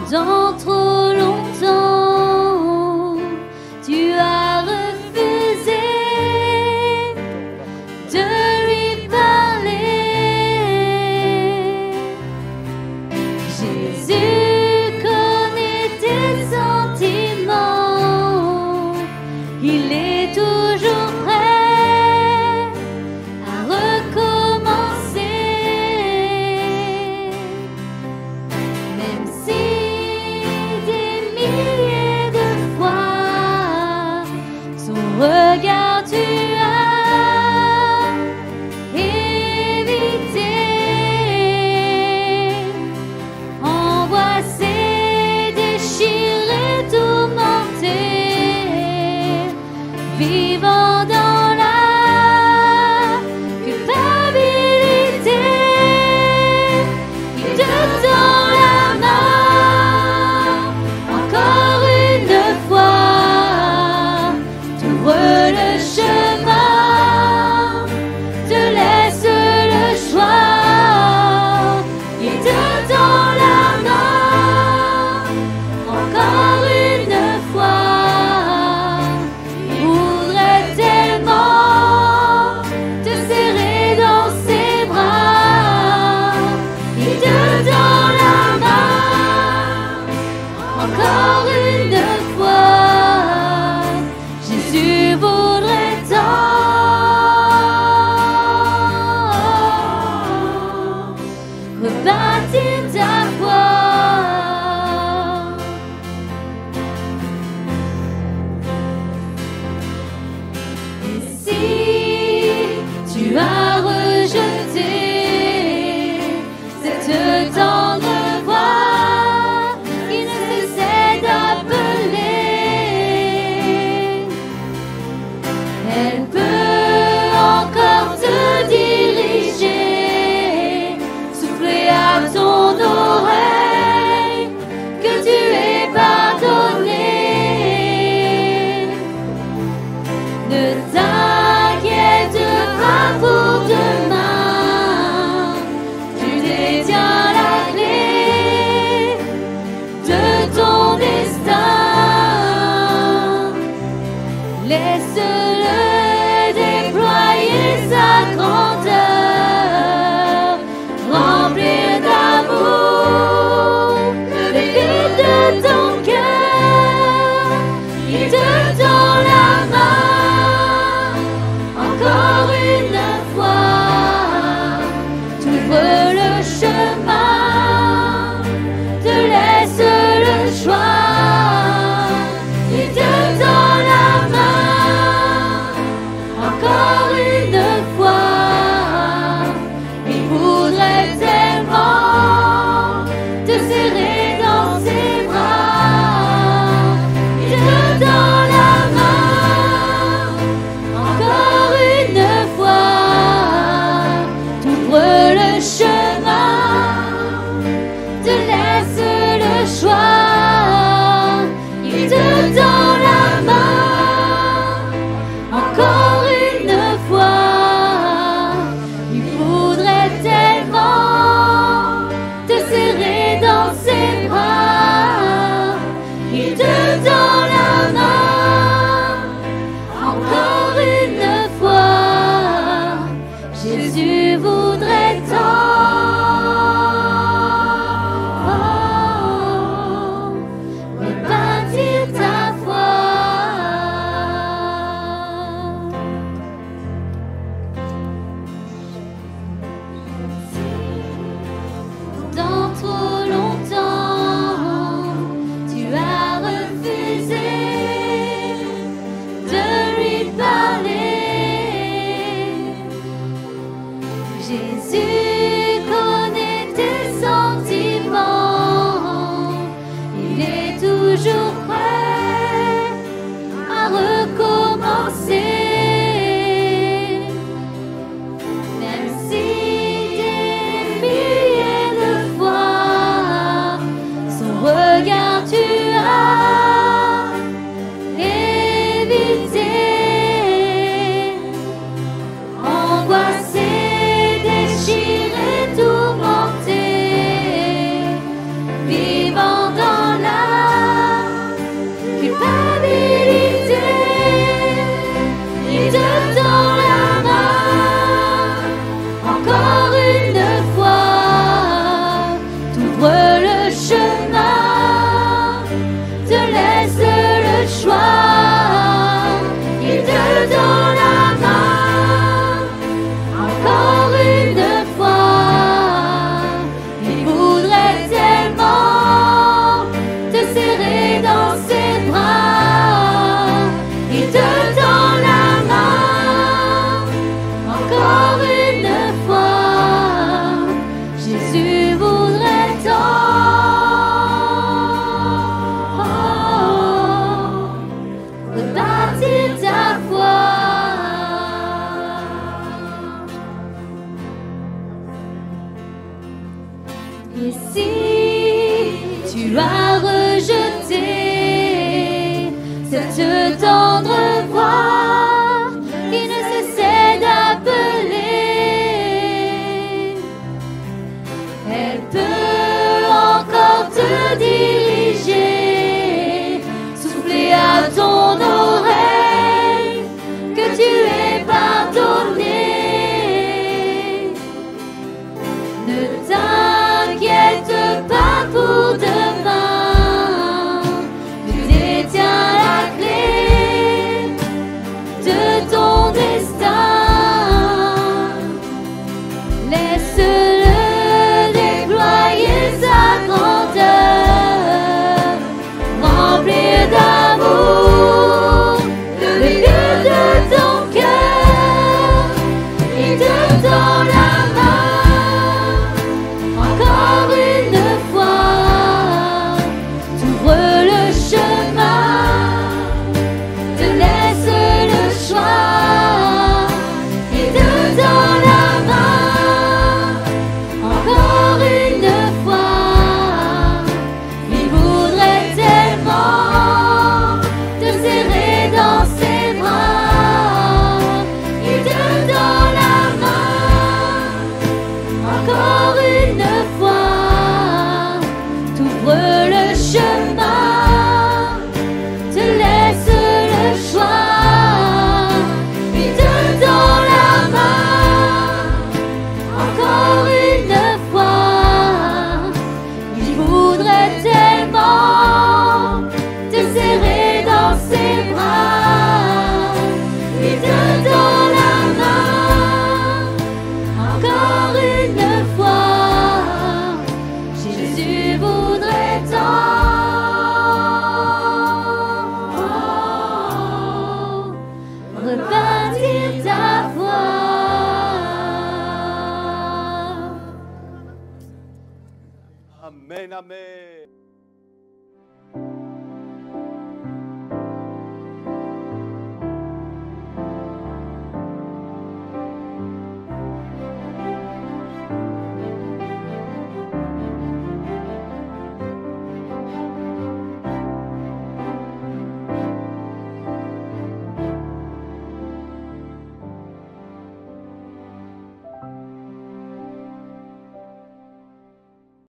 Pendant trop longtemps, tu as refusé de lui parler. Jésus connaît tes sentiments, il est toujours prêt à recommencer. Même si des milliers de fois son regard tu as évité, angoissé, déchiré, tourmenté, vivant dans la culpabilité, il te tend la main encore une fois, t'ouvre le chemin, te laisse le choix, il te tend la main encore une fois, il voudrait tellement te serrer dans ses bras, il te tend la main encore une fois. Jésus voudrait tant rebâtir ta foi. Et si tu as rejeté cette tendre voix qui ne cessait d'appeler, elle peut encore te diriger, souffler à ton oreille que tu es pardonné. Ne t'inquiète pas pour demain, tu détiens la clé de ton destin. Laisse-le déployer sa grandeur, remplir d'amour le vide de ton cœur. Il te tend la main encore une fois, t'ouvre le chemin, te laisse le choix, il te tend la main encore une fois, il voudrait tellement te serrer dans ses bras, il te tend la main encore une fois, t'ouvre le chemin, te laisse le choix, il te tend la main encore une fois, il voudrait tellement te serrer dans ses bras, il te tend la main encore une fois. Jésus voudrait tant rebâtir ta foi. Pendant trop longtemps, tu as refusé de lui parler. Jésus connaît tes sentiments, il est toujours prêt à recommencer. Même si des milliers de fois son regard tu as évité, angoissé, déchiré, Et si tu as rejeté cette tendre voix qui ne cessait d'appeler, elle peut encore te diriger, souffler à ton oreille que tu es pardonné. Ne t'inquiète pas pour demain, tu détiens la clé de ton destin. Laisse-le déployer sa grandeur, remplir d'amour le lieu de ton cœur. Il te tend la main encore une fois, t'ouvre le chemin, te laisse le choix. Il te tend la main encore une fois. Il voudrait tellement te serrer dans ses bras. Il te tend la main encore une fois. T'ouvre le chemin, te laisse le choix. Il te tend la main encore une fois. Il voudrait tellement te serrer dans ses bras. Il te tend la main encore une fois. Jésus voudrait tant rebâtir ta foi. Amen, amen.